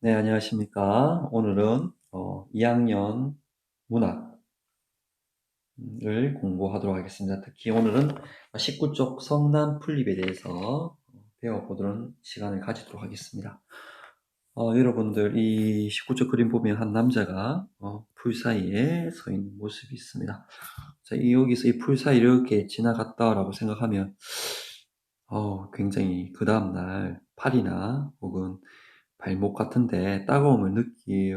네, 안녕하십니까. 오늘은 2학년 문학을 공부하도록 하겠습니다. 특히 오늘은 19쪽 성난 풀립에 대해서 배워보도록 시간을 가지도록 하겠습니다. 여러분들 이 19쪽 그림 보면 한 남자가 풀 사이에 서 있는 모습이 있습니다. 자, 여기서 이 풀 사이 이렇게 지나갔다라고 생각하면 굉장히 그 다음날 팔이나 혹은 발목 같은데 따가움을 느낄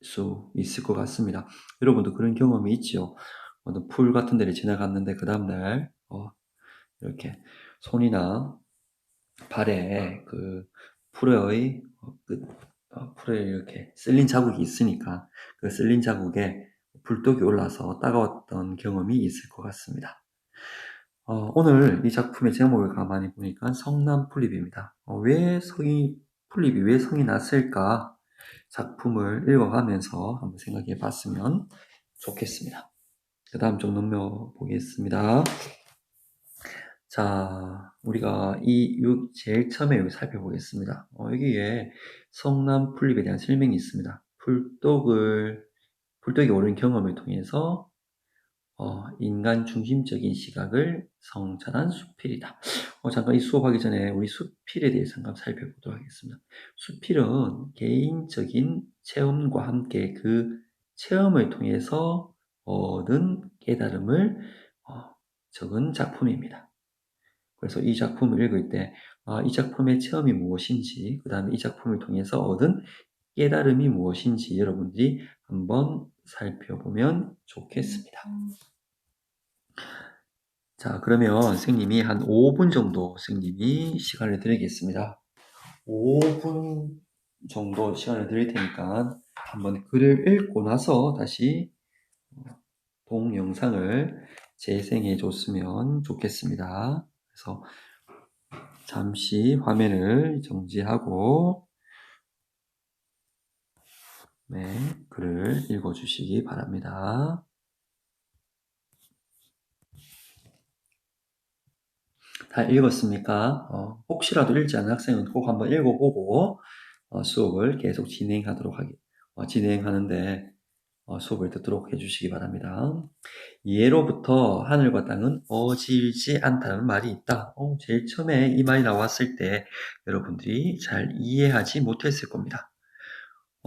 수 있을 것 같습니다. 여러분도 그런 경험이 있죠? 어떤 풀 같은 데를 지나갔는데 그 다음날 이렇게 손이나 발에 그 풀의 풀에 이렇게 쓸린 자국이 있으니까 그 쓸린 자국에 불독이 올라서 따가웠던 경험이 있을 것 같습니다. 오늘 이 작품의 제목을 가만히 보니까 성남 풀립입니다. 왜 성이 풀립이 왜 성이 났을까? 작품을 읽어가면서 한번 생각해 봤으면 좋겠습니다. 그 다음 좀 넘겨보겠습니다. 자, 우리가 제일 처음에 여기 살펴보겠습니다. 여기에 성남 풀립에 대한 설명이 있습니다. 불독이 오른 경험을 통해서 인간 중심적인 시각을 성찰한 수필이다. 잠깐 이 수업하기 전에 우리 수필에 대해서 잠깐 살펴보도록 하겠습니다. 수필은 개인적인 체험과 함께 그 체험을 통해서 얻은 깨달음을 적은 작품입니다. 그래서 이 작품을 읽을 때, 이 작품의 체험이 무엇인지, 그 다음에 이 작품을 통해서 얻은 깨달음이 무엇인지 여러분들이 한번 살펴보면 좋겠습니다. 자, 그러면 선생님이 한 5분 정도 선생님이 시간을 드리겠습니다. 5분 정도 시간을 드릴 테니까 한번 글을 읽고 나서 다시 동영상을 재생해 줬으면 좋겠습니다. 그래서 잠시 화면을 정지하고 네, 글을 읽어 주시기 바랍니다. 다 읽었습니까? 혹시라도 읽지 않은 학생은 꼭 한번 읽어보고 수업을 계속 진행하는데 수업을 듣도록 해주시기 바랍니다. 예로부터 하늘과 땅은 어질지 않다는 말이 있다. 제일 처음에 이 말이 나왔을 때 여러분들이 잘 이해하지 못했을 겁니다.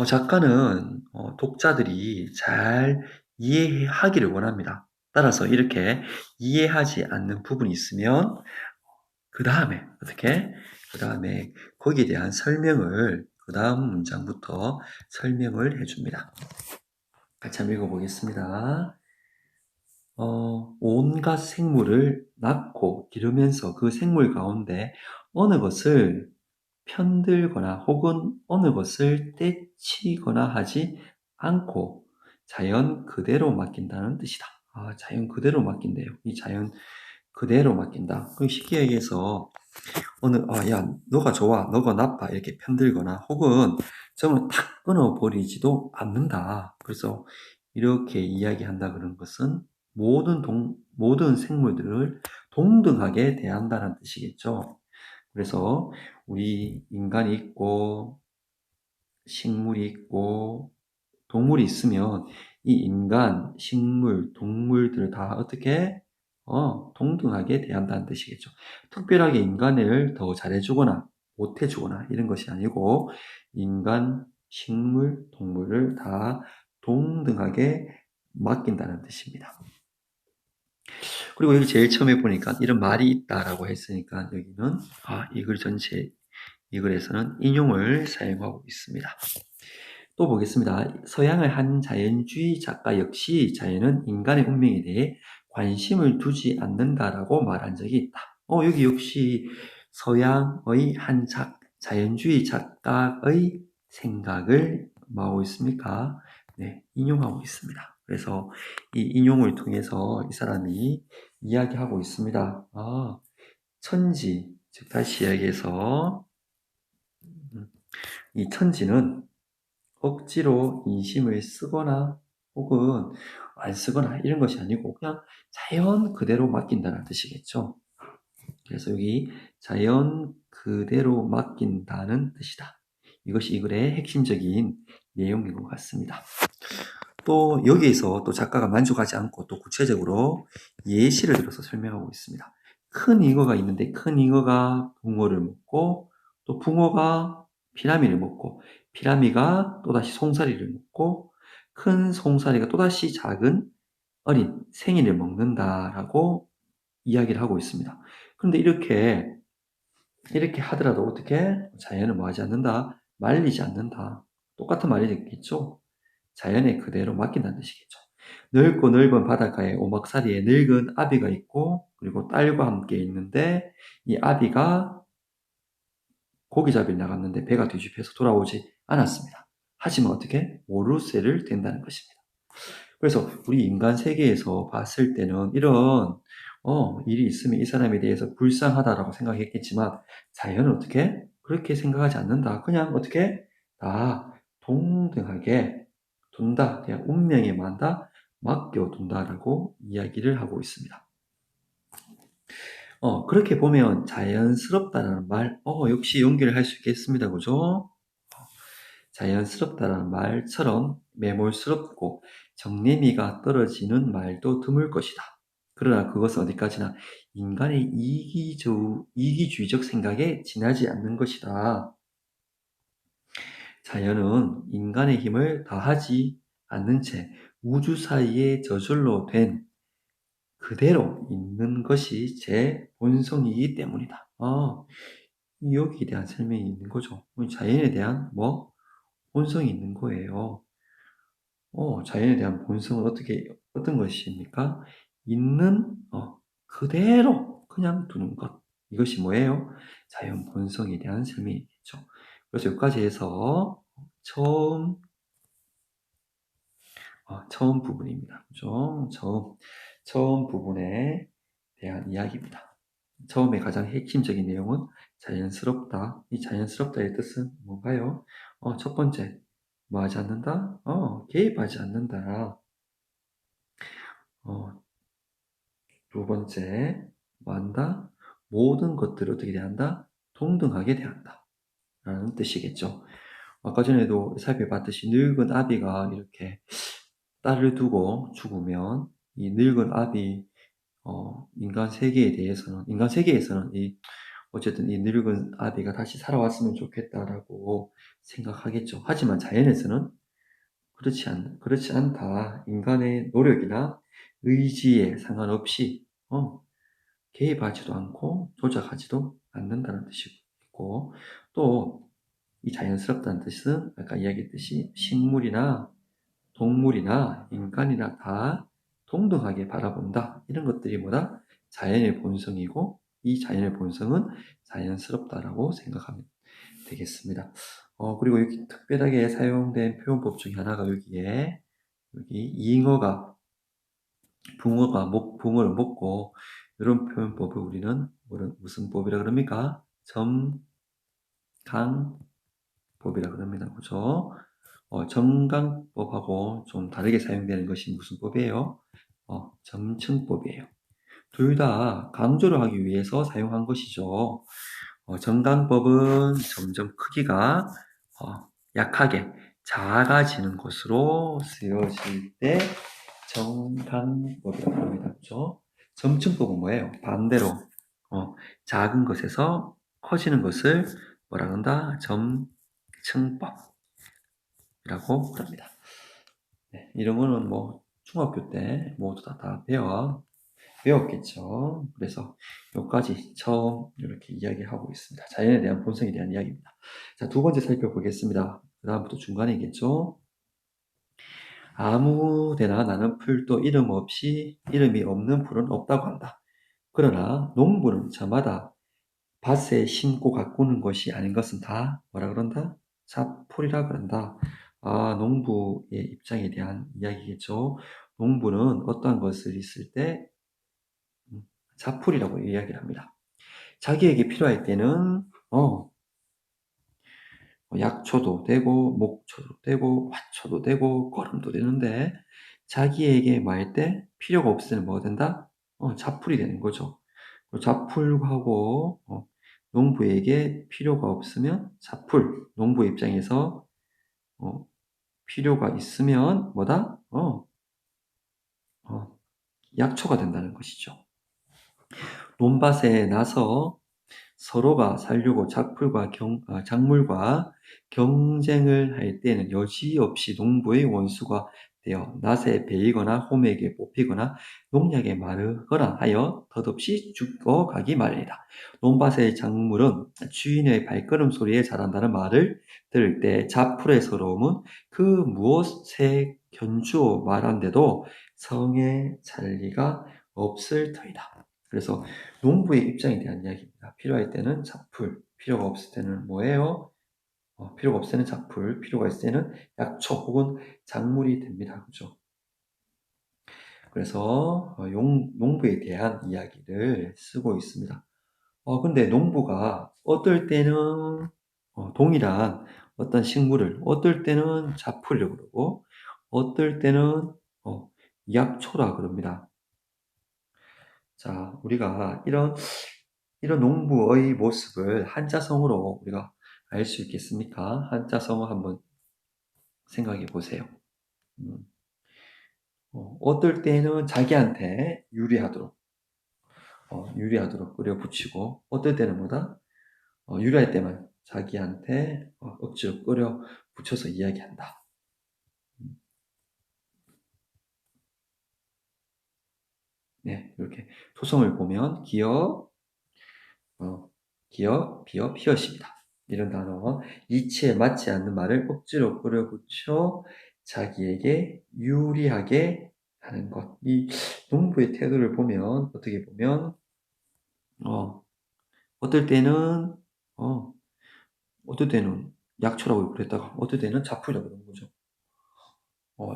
작가는 독자들이 잘 이해하기를 원합니다. 따라서 이렇게 이해하지 않는 부분이 있으면 그 다음에 어떻게? 그 다음에 거기에 대한 설명을 그 다음 문장부터 설명을 해줍니다. 같이 한번 읽어보겠습니다. 온갖 생물을 낳고 기르면서 그 생물 가운데 어느 것을 편들거나 혹은 어느 것을 떼치거나 하지 않고 자연 그대로 맡긴다는 뜻이다. 자연 그대로 맡긴대요. 이 자연 그대로 맡긴다. 쉽게 얘기해서 야, 너가 좋아, 너가 나빠 이렇게 편들거나 혹은 정을 탁 끊어버리지도 않는다. 그래서 이렇게 이야기한다 그런 것은 모든 생물들을 동등하게 대한다는 뜻이겠죠. 그래서 우리 인간이 있고 식물이 있고 동물이 있으면 이 인간, 식물, 동물들을 다 어떻게 동등하게 대한다는 뜻이겠죠. 특별하게 인간을 더 잘해주거나 못해주거나 이런 것이 아니고 인간, 식물, 동물을 다 동등하게 맡긴다는 뜻입니다. 그리고 여기 제일 처음에 보니까 이런 말이 있다라고 했으니까 여기는 이 글에서는 인용을 사용하고 있습니다. 또 보겠습니다. 서양의 한 자연주의 작가 역시 자연은 인간의 운명에 대해 관심을 두지 않는다라고 말한 적이 있다. 여기 역시 서양의 한 자연주의 작가의 생각을 뭐하고 있습니까? 네, 인용하고 있습니다. 그래서 이 인용을 통해서 이 사람이 이야기하고 있습니다. 천지, 즉 다시 이야기해서 이 천지는 억지로 인심을 쓰거나 혹은 안 쓰거나 이런 것이 아니고 그냥 자연 그대로 맡긴다는 뜻이겠죠. 그래서 여기 자연 그대로 맡긴다는 뜻이다. 이것이 이 글의 핵심적인 내용인 것 같습니다. 또 여기에서 또 작가가 만족하지 않고 또 구체적으로 예시를 들어서 설명하고 있습니다. 큰 잉어가 있는데 큰 잉어가 붕어를 먹고 또 붕어가 피라미를 먹고 피라미가 또다시 송사리를 먹고 큰 송사리가 또다시 작은 어린 생이를 먹는다라고 이야기를 하고 있습니다. 그런데 이렇게 하더라도 어떻게 자연은 뭐 하지 않는다? 말리지 않는다. 똑같은 말이 되겠죠? 자연에 그대로 맡긴다는 뜻이겠죠. 넓고 넓은 바닷가에 오막사리에 늙은 아비가 있고 그리고 딸과 함께 있는데 이 아비가 고기잡이를 나갔는데 배가 뒤집혀서 돌아오지 않았습니다. 하지만 어떻게? 오르세를 된다는 것입니다. 그래서 우리 인간 세계에서 봤을 때는 이런 일이 있으면 이 사람에 대해서 불쌍하다라고 생각했겠지만 자연은 어떻게? 그렇게 생각하지 않는다. 그냥 어떻게? 다 동등하게 둔다. 그냥 운명에만 다 맡겨둔다라고 이야기를 하고 있습니다. 그렇게 보면 자연스럽다라는 말, 역시 연결을 할 수 있겠습니다. 그죠? 자연스럽다라는 말처럼 매몰스럽고 정내미가 떨어지는 말도 드물 것이다. 그러나 그것은 어디까지나 인간의 이기주의적 생각에 지나지 않는 것이다. 자연은 인간의 힘을 다하지 않는 채 우주 사이에 저절로 된 그대로 있는 것이 제 본성이기 때문이다. 여기에 대한 설명이 있는 거죠. 자연에 대한 본성이 있는 거예요. 자연에 대한 본성은 어떤 것입니까? 있는, 그대로 그냥 두는 것. 이것이 뭐예요? 자연 본성에 대한 설명이겠죠. 그래서 여기까지 해서 처음 부분입니다. 그죠? 처음 부분에 대한 이야기입니다. 처음에 가장 핵심적인 내용은 자연스럽다. 이 자연스럽다의 뜻은 뭔가요? 첫 번째, 뭐 하지 않는다? 개입하지 않는다. 두 번째, 뭐 한다? 모든 것들을 어떻게 대한다? 동등하게 대한다. 라는 뜻이겠죠. 아까 전에도 살펴봤듯이 늙은 아비가 이렇게 딸을 두고 죽으면 이 늙은 아비, 인간 세계에서는 어쨌든 이 늙은 아비가 다시 살아왔으면 좋겠다라고 생각하겠죠. 하지만 자연에서는 그렇지 않다. 인간의 노력이나 의지에 상관없이, 개입하지도 않고 조작하지도 않는다는 뜻이고, 또 이 자연스럽다는 뜻은 아까 이야기했듯이 식물이나 동물이나 인간이나 다 동등하게 바라본다. 이런 것들이 뭐다? 자연의 본성이고 이 자연의 본성은 자연스럽다라고 생각하면 되겠습니다. 그리고 여기 특별하게 사용된 표현법 중에 하나가 여기 잉어가 붕어를 먹고 이런 표현법을 우리는 무슨 법이라 그럽니까? 점강법이라 그럽니다. 그죠? 정강법하고 좀 다르게 사용되는 것이 무슨 법이에요? 점층법이에요. 둘 다 강조를 하기 위해서 사용한 것이죠. 정강법은 점점 크기가 약하게 작아지는 것으로 쓰여질 때 정강법이라고 합니다. 그렇죠? 점층법은 뭐예요? 반대로 작은 것에서 커지는 것을 뭐라 그런다? 점층법이라고 합니다. 네, 이런 거는 중학교 때 모두 다 배웠겠죠. 그래서 여기까지 처음 이렇게 이야기하고 있습니다. 자연에 대한 본성에 대한 이야기입니다. 자, 두 번째 살펴보겠습니다. 그 다음부터 중간이겠죠. 아무 데나 나는 풀도 이름이 없는 풀은 없다고 한다. 그러나 농부는 저마다 밭에 심고 가꾸는 것이 아닌 것은 다 뭐라 그런다? 자풀이라 그런다. 농부의 입장에 대한 이야기겠죠. 농부는 어떠한 것을 있을 때 자풀이라고 이야기를 합니다. 자기에게 필요할 때는 약초도 되고 목초도 되고 화초도 되고 거름도 되는데 자기에게 말 때 필요가 없을 때는 뭐가 된다? 자풀이 되는 거죠. 자풀하고 농부에게 필요가 없으면 자풀. 농부의 입장에서 필요가 있으면 뭐다? 약초가 된다는 것이죠. 논밭에 나서 서로가 살려고 작물과 경쟁을 할 때는 여지없이 농부의 원수가 되어 낫에 베이거나 홈에게 뽑히거나 농약에 마르거나 하여 덧없이 죽어가기 마련이다. 논밭의 작물은 주인의 발걸음 소리에 자란다는 말을 들을 때 자풀의 서러움은 그 무엇에 견주어 말한데도 성에 찰 리가 없을 터이다. 그래서 농부의 입장에 대한 이야기입니다. 필요할 때는 자풀, 필요가 없을 때는 뭐예요? 필요가 없을 때는 자풀, 필요가 있을 때는 약초 혹은 작물이 됩니다. 그죠? 그래서 농부에 대한 이야기를 쓰고 있습니다. 근데 농부가 어떨 때는 동일한 어떤 식물을 어떨 때는 자풀이라고 그러고 어떨 때는 약초라 그럽니다. 자, 우리가 이런 농부의 모습을 한자성어로 우리가 알 수 있겠습니까? 한자성어 한번 생각해 보세요. 어떨 때는 자기한테 유리하도록 끓여 붙이고, 어떨 때는 뭐다? 유리할 때만 자기한테 억지로 끓여 붙여서 이야기한다. 네, 이렇게 토성을 보면 기역, 비역, 피엇입니다. 이런 단어, 이치에 맞지 않는 말을 억지로 끌어붙여 자기에게 유리하게 하는 것. 이 농부의 태도를 보면, 어떻게 보면, 어, 어떨 때는, 어, 어떨 때는 약초라고 그랬다가, 어떨 때는 자풀이라고 그러는 거죠.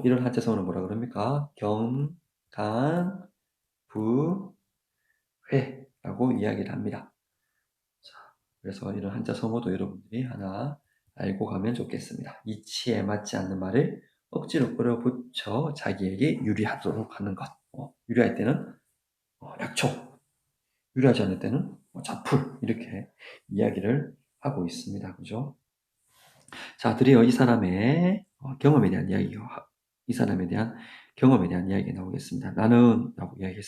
이런 한자성어는 뭐라 그럽니까? 겸, 간, 부, 회라고 이야기를 합니다. 자, 그래서 이런 한자 성어도 여러분들이 하나 알고 가면 좋겠습니다. 이치에 맞지 않는 말을 억지로 끌어붙여 자기에게 유리하도록 하는 것. 유리할 때는 약초, 유리하지 않을 때는 자풀 이렇게 이야기를 하고 있습니다. 그죠? 자, 드디어 이 사람의 경험에 대한 이야기가 이 사람에 대한 경험에 대한 이야기가 나오겠습니다. 나는 라고 이야기했습니다.